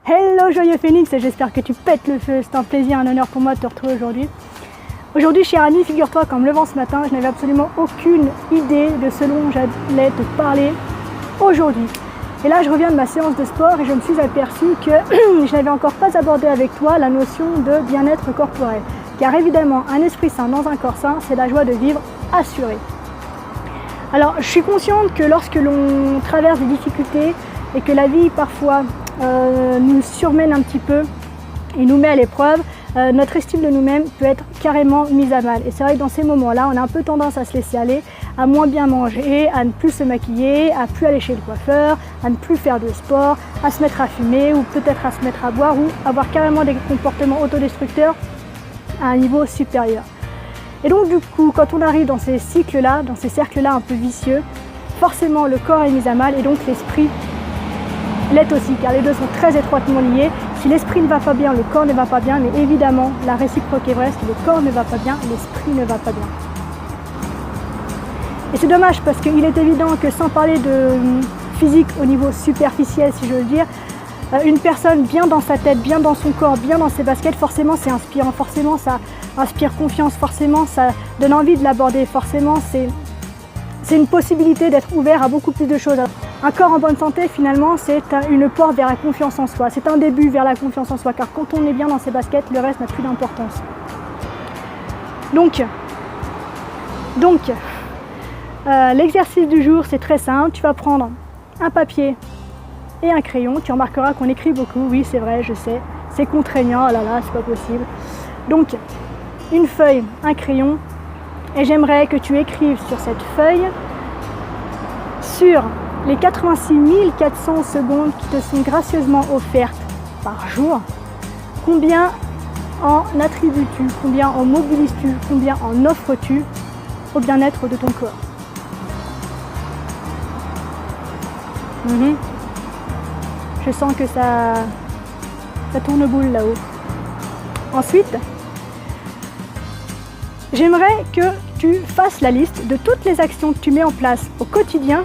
Hello joyeux Phoenix, j'espère que tu pètes le feu, c'est un plaisir, un honneur pour moi de te retrouver aujourd'hui. Aujourd'hui, chère amie, figure-toi qu'en me levant ce matin, je n'avais absolument aucune idée de ce dont j'allais te parler aujourd'hui. Et là, je reviens de ma séance de sport et je me suis aperçue que je n'avais encore pas abordé avec toi la notion de bien-être corporel. Car évidemment, un esprit sain dans un corps sain, c'est la joie de vivre assurée. Alors, je suis consciente que lorsque l'on traverse des difficultés et que la vie parfois nous surmène un petit peu et nous met à l'épreuve, notre estime de nous-mêmes peut être carrément mise à mal. Et c'est vrai que dans ces moments-là, on a un peu tendance à se laisser aller, à moins bien manger, à ne plus se maquiller, à plus aller chez le coiffeur, à ne plus faire de sport, à se mettre à fumer ou peut-être à se mettre à boire ou avoir carrément des comportements autodestructeurs à un niveau supérieur. Et donc du coup, quand on arrive dans ces cycles-là, dans ces cercles-là un peu vicieux, forcément le corps est mis à mal et donc l'esprit l'est aussi, car les deux sont très étroitement liés. Si l'esprit ne va pas bien, le corps ne va pas bien, mais évidemment, la réciproque est vraie, si le corps ne va pas bien, l'esprit ne va pas bien. Et c'est dommage parce qu'il est évident que sans parler de physique au niveau superficiel, si je veux dire, une personne bien dans sa tête, bien dans son corps, bien dans ses baskets, forcément c'est inspirant, forcément ça inspire confiance, forcément ça donne envie de l'aborder, forcément c'est une possibilité d'être ouvert à beaucoup plus de choses. Un corps en bonne santé, finalement, c'est une porte vers la confiance en soi. C'est un début vers la confiance en soi, car quand on est bien dans ses baskets, le reste n'a plus d'importance. Donc l'exercice du jour, c'est très simple. Tu vas prendre un papier et un crayon. Tu remarqueras qu'on écrit beaucoup. Oui, c'est vrai, je sais. C'est contraignant. Oh là là, c'est pas possible. Donc, une feuille, un crayon. Et j'aimerais que tu écrives sur cette feuille, sur les 86 400 secondes qui te sont gracieusement offertes par jour, combien en attribues-tu, combien en mobilises-tu, combien en offres-tu au bien-être de ton corps. Je sens que ça tourne boule là-haut. Ensuite, j'aimerais que tu fasses la liste de toutes les actions que tu mets en place au quotidien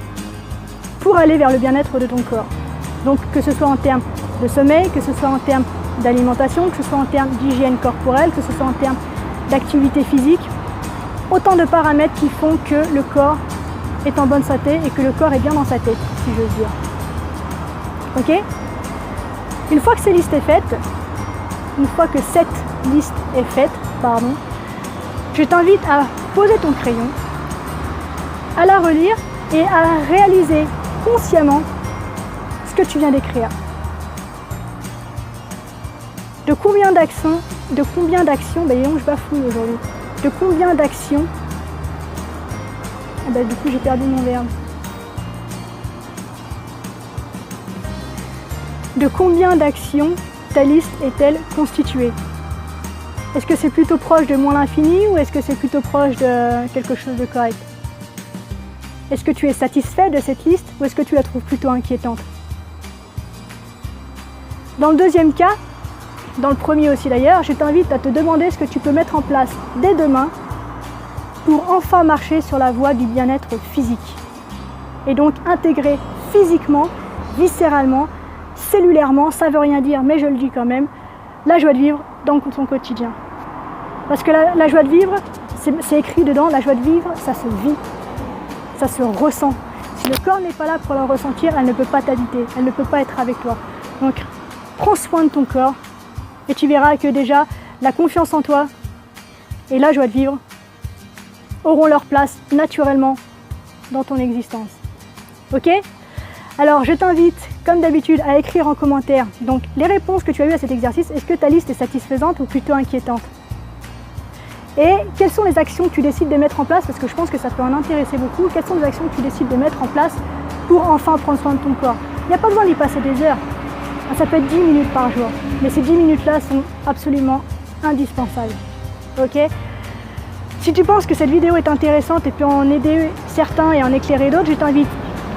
pour aller vers le bien-être de ton corps. Donc que ce soit en termes de sommeil, que ce soit en termes d'alimentation, que ce soit en termes d'hygiène corporelle, que ce soit en termes d'activité physique, autant de paramètres qui font que le corps est en bonne santé et que le corps est bien dans sa tête, si j'ose dire. Ok ? Une fois que cette liste est faite, je t'invite à poser ton crayon, à la relire et à réaliser consciemment ce que tu viens d'écrire. De combien d'actions, je bafouille aujourd'hui, de combien d'actions, du coup j'ai perdu mon verbe, de combien d'actions ta liste est-elle constituée? Est-ce que c'est plutôt proche de moins l'infini ou est-ce que c'est plutôt proche de quelque chose de correct? Est-ce que tu es satisfait de cette liste ou est-ce que tu la trouves plutôt inquiétante? Dans le deuxième cas, dans le premier aussi d'ailleurs, je t'invite à te demander ce que tu peux mettre en place dès demain pour enfin marcher sur la voie du bien-être physique. Et donc intégrer physiquement, viscéralement, cellulairement, ça veut rien dire mais je le dis quand même, la joie de vivre dans ton quotidien. Parce que la joie de vivre, c'est écrit dedans, la joie de vivre, ça se vit, ça se ressent. Si le corps n'est pas là pour la ressentir, elle ne peut pas t'habiter, elle ne peut pas être avec toi. Donc, prends soin de ton corps et tu verras que déjà, la confiance en toi et la joie de vivre auront leur place naturellement dans ton existence. Ok ? Alors, je t'invite, comme d'habitude, à écrire en commentaire donc, les réponses que tu as eues à cet exercice. Est-ce que ta liste est satisfaisante ou plutôt inquiétante? Et quelles sont les actions que tu décides de mettre en place? Parce que je pense que ça peut en intéresser beaucoup. Quelles sont les actions que tu décides de mettre en place pour enfin prendre soin de ton corps? Il n'y a pas besoin d'y passer des heures. Ça peut être 10 minutes par jour. Mais ces 10 minutes-là sont absolument indispensables. Ok? Si tu penses que cette vidéo est intéressante et peut en aider certains et en éclairer d'autres, je t'invite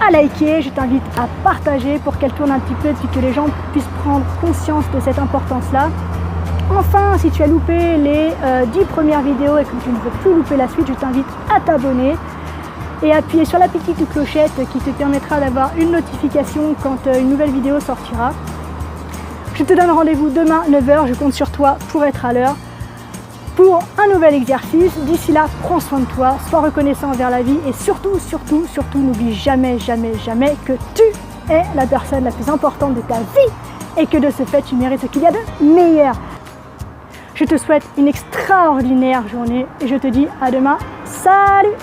à liker, je t'invite à partager pour qu'elle tourne un petit peu et que les gens puissent prendre conscience de cette importance-là. Enfin, si tu as loupé les 10 premières vidéos et que tu ne veux plus louper la suite, je t'invite à t'abonner et appuyer sur la petite clochette qui te permettra d'avoir une notification quand une nouvelle vidéo sortira. Je te donne rendez-vous demain 9h, je compte sur toi pour être à l'heure pour un nouvel exercice. D'ici là, prends soin de toi, sois reconnaissant envers la vie et surtout, n'oublie jamais que tu es la personne la plus importante de ta vie et que de ce fait, tu mérites ce qu'il y a de meilleur. Je te souhaite une extraordinaire journée et je te dis à demain. Salut!